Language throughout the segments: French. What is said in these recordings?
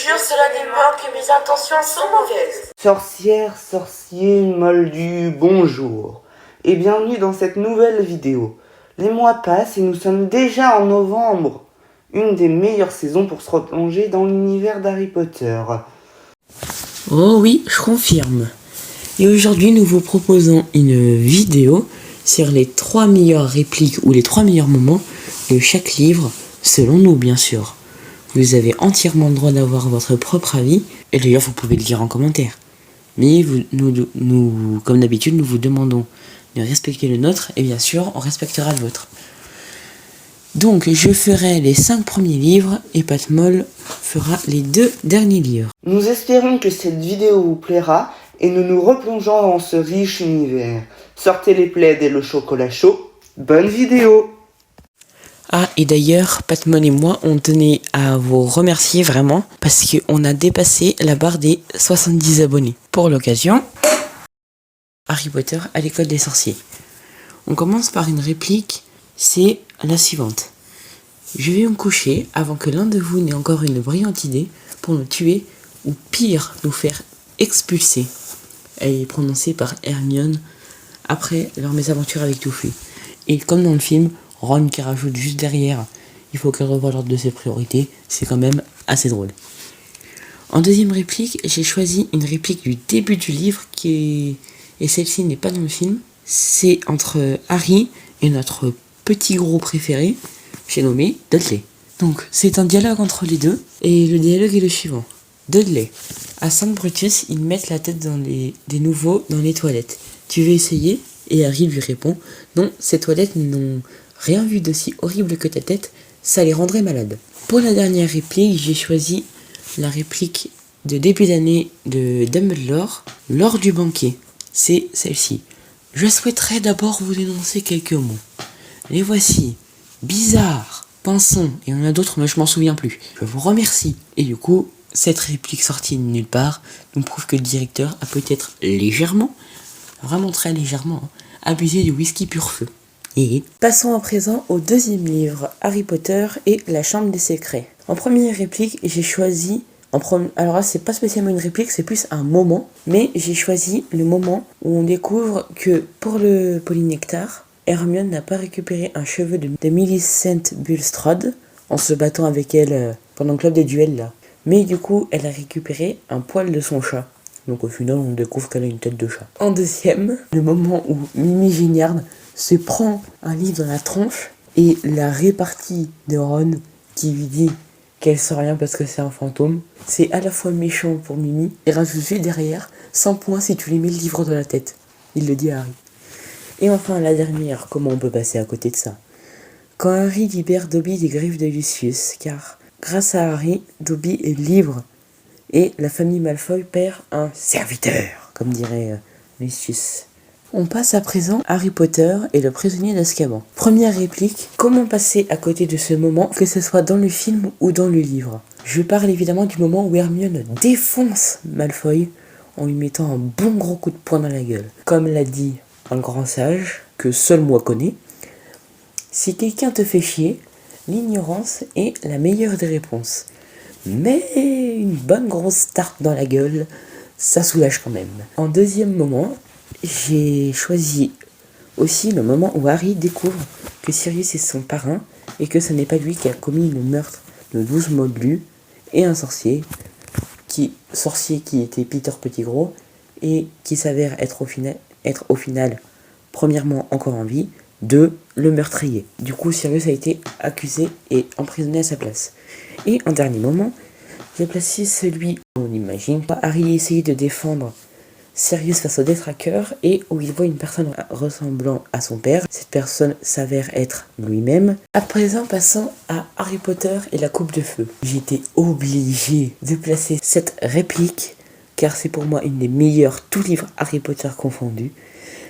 jure solennellement que mes intentions sont mauvaises. Sorcières, sorciers, moldus, bonjour et bienvenue dans cette nouvelle vidéo. Les mois passent et nous sommes déjà en novembre, une des meilleures saisons pour se replonger dans l'univers d'Harry Potter. Oh oui, je confirme. Et aujourd'hui, nous vous proposons une vidéo sur les 3 meilleures répliques ou les 3 meilleurs moments de chaque livre, selon nous bien sûr. Vous avez entièrement le droit d'avoir votre propre avis, et d'ailleurs vous pouvez le dire en commentaire. Mais nous, comme d'habitude, nous vous demandons de respecter le nôtre, et bien sûr, on respectera le vôtre. Donc, je ferai les 5 premiers livres, et Pat Moll fera les 2 derniers livres. Nous espérons que cette vidéo vous plaira, et nous nous replongeons dans ce riche univers. Sortez les plaids et le chocolat chaud. Bonne vidéo! Ah, et d'ailleurs, Pat Moll et moi, on tenait à vous remercier vraiment, parce qu'on a dépassé la barre des 70 abonnés. Pour l'occasion, Harry Potter à l'école des sorciers. On commence par une réplique, c'est la suivante. Je vais me coucher avant que l'un de vous n'ait encore une brillante idée pour nous tuer, ou pire, nous faire expulser. Elle est prononcée par Hermione après leur mésaventure avec Touffu. Et comme dans le film, Ron qui rajoute juste derrière, il faut qu'elle revoie l'ordre de ses priorités, c'est quand même assez drôle. En deuxième réplique, j'ai choisi une réplique du début du livre et celle-ci n'est pas dans le film. C'est entre Harry et notre petit gros préféré, j'ai nommé Dudley. Donc c'est un dialogue entre les deux, et le dialogue est le suivant. Dudley, à St. Brutus, ils mettent la tête des nouveaux dans les toilettes. Tu veux essayer ? Et Harry lui répond, non, ces toilettes n'ont rien vu d'aussi horrible que ta tête, ça les rendrait malades. Pour la dernière réplique, j'ai choisi la réplique de début d'année de Dumbledore lors du banquet. C'est celle-ci. Je souhaiterais d'abord vous énoncer quelques mots. Les voici. Bizarre, pinson, et on a d'autres, mais je m'en souviens plus. Je vous remercie. Et du coup, cette réplique sortie de nulle part nous prouve que le directeur a peut-être légèrement, vraiment très légèrement, abusé du whisky pur feu. Et passons à présent au deuxième livre, Harry Potter et la Chambre des Secrets. En première réplique, j'ai choisi... Alors là, c'est pas spécialement une réplique, c'est plus un moment. Mais j'ai choisi le moment où on découvre que pour le polynectar, Hermione n'a pas récupéré un cheveu de Millicent Bulstrode en se battant avec elle pendant le club des duels là. Mais du coup, elle a récupéré un poil de son chat. Donc au final, on découvre qu'elle a une tête de chat. En deuxième, le moment où Mimi Gignard se prend un livre dans la tronche et la répartie de Ron qui lui dit qu'elle sait rien parce que c'est un fantôme. C'est à la fois méchant pour Mimi et rajoute juste derrière 100 points si tu lui mets le livre dans la tête. Il le dit à Harry. Et enfin la dernière, comment on peut passer à côté de ça ? Quand Harry libère Dobby des griffes de Lucius, car grâce à Harry, Dobby est libre et la famille Malfoy perd un serviteur, comme dirait Lucius. On passe à présent à Harry Potter et le prisonnier d'Azkaban. Première réplique, comment passer à côté de ce moment, que ce soit dans le film ou dans le livre ? Je parle évidemment du moment où Hermione défonce Malfoy en lui mettant un bon gros coup de poing dans la gueule. Comme l'a dit un grand sage, que seul moi connais, si quelqu'un te fait chier, l'ignorance est la meilleure des réponses. Mais une bonne grosse tarte dans la gueule, ça soulage quand même. En deuxième moment, j'ai choisi aussi le moment où Harry découvre que Sirius est son parrain et que ce n'est pas lui qui a commis le meurtre de 12 moldus et un sorcier qui était Peter Pettigrew et qui s'avère être au final premièrement encore en vie, 2 le meurtrier. Du coup Sirius a été accusé et emprisonné à sa place. Et en dernier moment, j'ai placé celui où on imagine pas Harry essayer de défendre Sirius face au détraqueur et où il voit une personne ressemblant à son père. Cette personne s'avère être lui-même. À présent, passons à Harry Potter et la coupe de feu. J'étais obligé de placer cette réplique car c'est pour moi une des meilleures, tous livres Harry Potter confondus.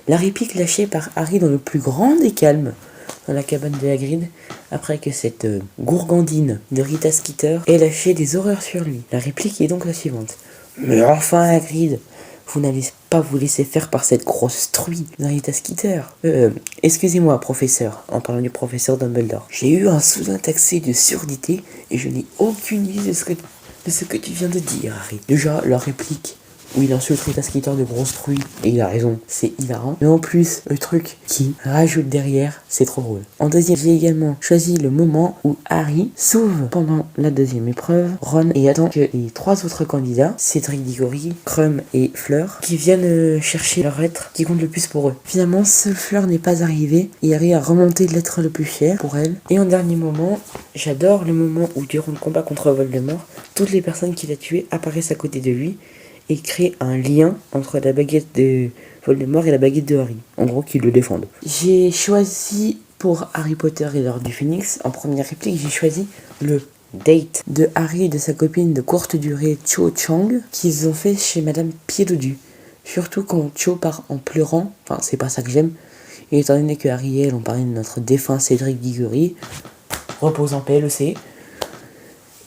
La réplique lâchée par Harry dans le plus grand des calmes dans la cabane de Hagrid après que cette gourgandine de Rita Skeeter ait lâché des horreurs sur lui. La réplique est donc la suivante. Mais enfin Hagrid, vous n'allez pas vous laisser faire par cette grosse truie de Rita Skeeter. Excusez-moi, professeur, en parlant du professeur Dumbledore. J'ai eu un soudain accès de surdité et je n'ai aucune idée de ce que de ce que tu viens de dire, Harry. Déjà, leur réplique où il insulte Rita Skeeter de grosse truie, et il a raison, c'est hilarant. Mais en plus, le truc qui rajoute derrière, c'est trop drôle. En deuxième, j'ai également choisi le moment où Harry sauve pendant la deuxième épreuve Ron et attend que les trois autres candidats, Cédric Diggory, Krum et Fleur, qui viennent chercher leur être qui compte le plus pour eux. Finalement, seule Fleur n'est pas arrivée et Harry a remonté l'être le plus cher pour elle. Et en dernier moment, j'adore le moment où durant le combat contre Voldemort, toutes les personnes qu'il a tuées apparaissent à côté de lui et crée un lien entre la baguette de Voldemort et la baguette de Harry. En gros, qu'ils le défendent. J'ai choisi pour Harry Potter et l'Ordre du Phénix, en première réplique, j'ai choisi le date de Harry et de sa copine de courte durée Cho Chang qu'ils ont fait chez Madame Pieds-Dodu. Surtout quand Cho part en pleurant, enfin c'est pas ça que j'aime, et étant donné que Harry et elle ont parlé de notre défunt Cédric Diggory, repose en paix, le sait.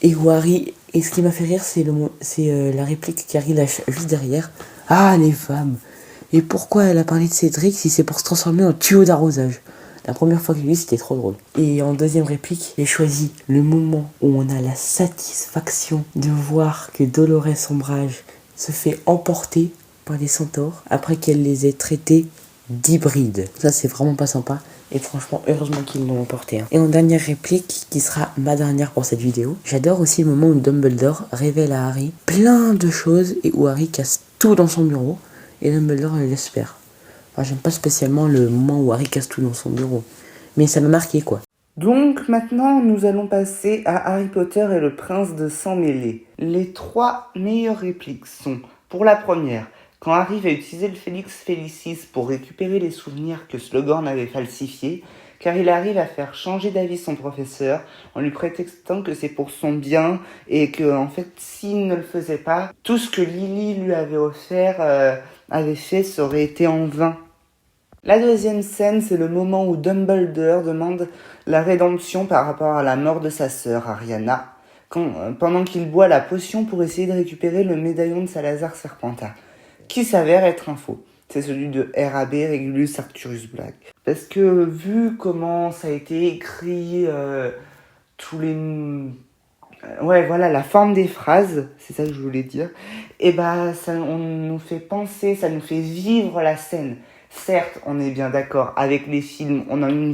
Et où Harry, et ce qui m'a fait rire, c'est la réplique qu'Harry lâche juste derrière. Ah, les femmes! Et pourquoi elle a parlé de Cédric si c'est pour se transformer en tuyau d'arrosage? La première fois que je l'ai vu, c'était trop drôle. Et en deuxième réplique, j'ai choisi le moment où on a la satisfaction de voir que Dolores Ombrage se fait emporter par les centaures après qu'elle les ait traités d'hybrides. Ça, c'est vraiment pas sympa. Et franchement, heureusement qu'ils l'ont emporté. Et en dernière réplique, qui sera ma dernière pour cette vidéo, j'adore aussi le moment où Dumbledore révèle à Harry plein de choses et où Harry casse tout dans son bureau et Dumbledore le laisse faire. Enfin, j'aime pas spécialement le moment où Harry casse tout dans son bureau, mais ça m'a marqué quoi. Donc maintenant, nous allons passer à Harry Potter et le prince de Sang-Mêlé. Les 3 meilleures répliques sont, pour la première, quand Harry va utiliser le Félix Felicis pour récupérer les souvenirs que Slughorn avait falsifiés, car il arrive à faire changer d'avis son professeur en lui prétextant que c'est pour son bien et que, en fait, s'il ne le faisait pas, tout ce que Lily lui avait offert, avait fait, ça aurait été en vain. La deuxième scène, c'est le moment où Dumbledore demande la rédemption par rapport à la mort de sa sœur, Ariana, pendant qu'il boit la potion pour essayer de récupérer le médaillon de Salazar Serpentard, qui s'avère être un faux. C'est celui de RAB, Regulus Arcturus Black. Parce que vu comment ça a été écrit, tous les... ouais, voilà, la forme des phrases, c'est ça que je voulais dire, et bah, on nous fait penser, ça nous fait vivre la scène. Certes, on est bien d'accord, avec les films, on a une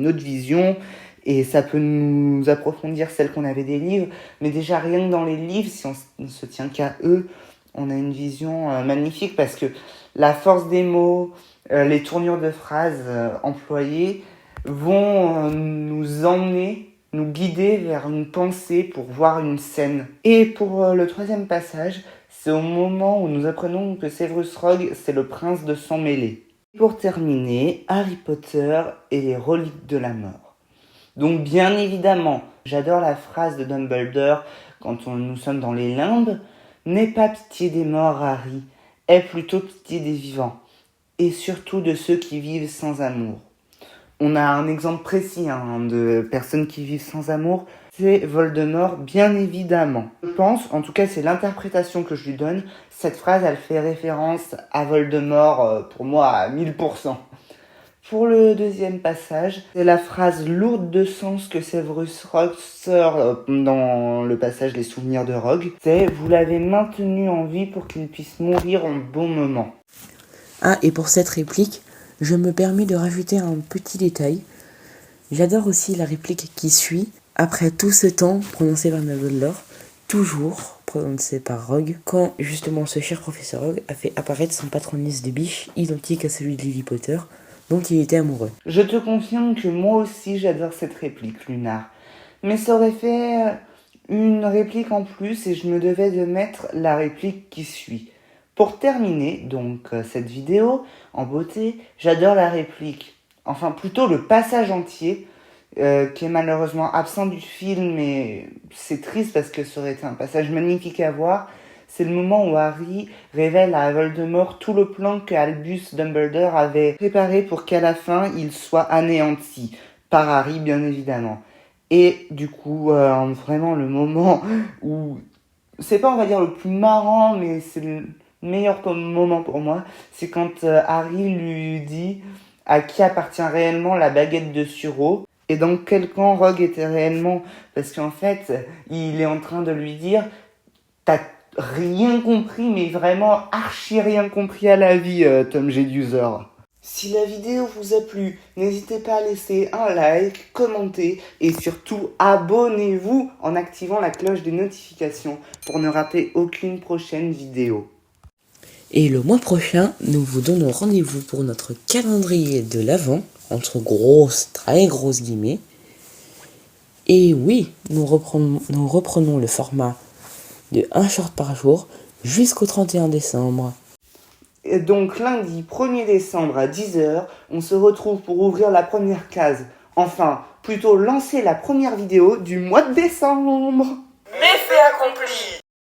autre vision, et ça peut nous approfondir celle qu'on avait des livres, mais déjà rien que dans les livres, si on ne se tient qu'à eux, on a une vision magnifique, parce que la force des mots, les tournures de phrases employées vont nous emmener, nous guider vers une pensée pour voir une scène. Et pour le troisième passage, c'est au moment où nous apprenons que Severus Rogue, c'est le prince de Sang-Mêlé. Pour terminer, Harry Potter et les reliques de la mort. Donc bien évidemment, j'adore la phrase de Dumbledore quand nous sommes dans les limbes. N'aie pas pitié des morts, Harry, aie plutôt pitié des vivants, et surtout de ceux qui vivent sans amour. On a un exemple précis de personnes qui vivent sans amour, c'est Voldemort, bien évidemment. Je pense, en tout cas c'est l'interprétation que je lui donne, cette phrase elle fait référence à Voldemort pour moi à 1000%. Pour le deuxième passage, c'est la phrase lourde de sens que Severus Rogue sort dans le passage Les souvenirs de Rogue. C'est « Vous l'avez maintenu en vie pour qu'il puisse mourir en bon moment ». Ah, et pour cette réplique, je me permets de rajouter un petit détail. J'adore aussi la réplique qui suit, après tout ce temps prononcé par Dumbledore, toujours prononcé par Rogue, quand justement ce cher professeur Rogue a fait apparaître son patronus de biche identique à celui de Lily Potter, dont il était amoureux. Je te confirme que moi aussi j'adore cette réplique, Lunar. Mais ça aurait fait une réplique en plus et je me devais de mettre la réplique qui suit. Pour terminer, donc, cette vidéo, en beauté, j'adore la réplique. Enfin, plutôt le passage entier, qui est malheureusement absent du film, et c'est triste parce que ça aurait été un passage magnifique à voir. C'est le moment où Harry révèle à Voldemort tout le plan que Albus Dumbledore avait préparé pour qu'à la fin, il soit anéanti. Par Harry, bien évidemment. Et du coup, vraiment le moment où... C'est pas, on va dire, le plus marrant, mais c'est le meilleur moment pour moi. C'est quand Harry lui dit à qui appartient réellement la baguette de Suro. Et dans quel camp Rogue était réellement? Parce qu'en fait, il est en train de lui dire « T'as rien compris, mais vraiment archi rien compris à la vie, Tom G-User ». Si la vidéo vous a plu, n'hésitez pas à laisser un like, commenter et surtout abonnez-vous en activant la cloche des notifications pour ne rater aucune prochaine vidéo. Et le mois prochain, nous vous donnons rendez-vous pour notre calendrier de l'Avent, entre grosses, très grosses guillemets. Et oui, nous reprenons le format de 1 short par jour jusqu'au 31 décembre. Et donc lundi 1er décembre à 10h, on se retrouve pour ouvrir la première case. Enfin, plutôt lancer la première vidéo du mois de décembre. Méfait accompli.